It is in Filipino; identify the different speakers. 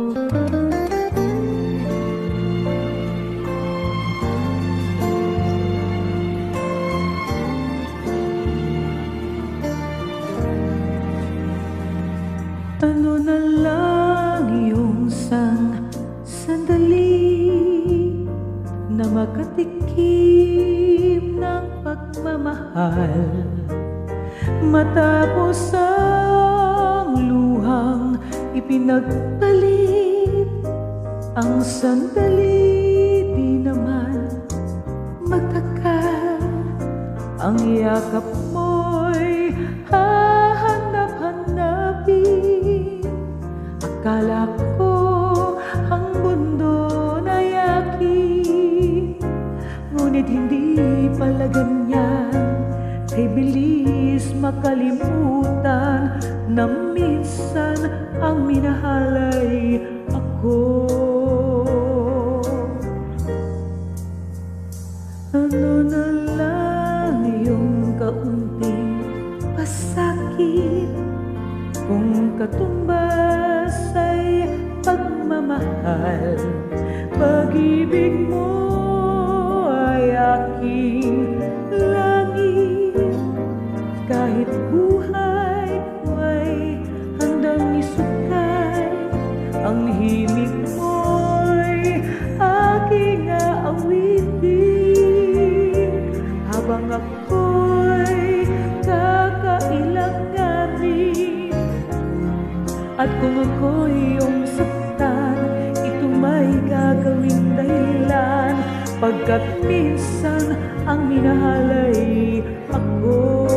Speaker 1: Ano na lang iyong sandali na makatikim ng pagmamahal, matapos ang luhang ipinagpalit. Ang sandali di naman magtagal, ang yakap mo'y hahanap-hanapin. Akala ko ang mundo na yakin, ngunit hindi pala ganyan. Kay bilis makalimutan na minsan ang minahalay ako. Ano na lang yung kaunting pasakit kung katumbas ay pagmamahal. Pag-ibig mo ay aking langit, kahit buhay ko ay handang isukay. Ang himig mo'y aking aawitin, habang ako'y kakailanganin. At kung ako'y iyong saktan, ito may gagawing dahilan, pagkat minsan ang minahalay ako.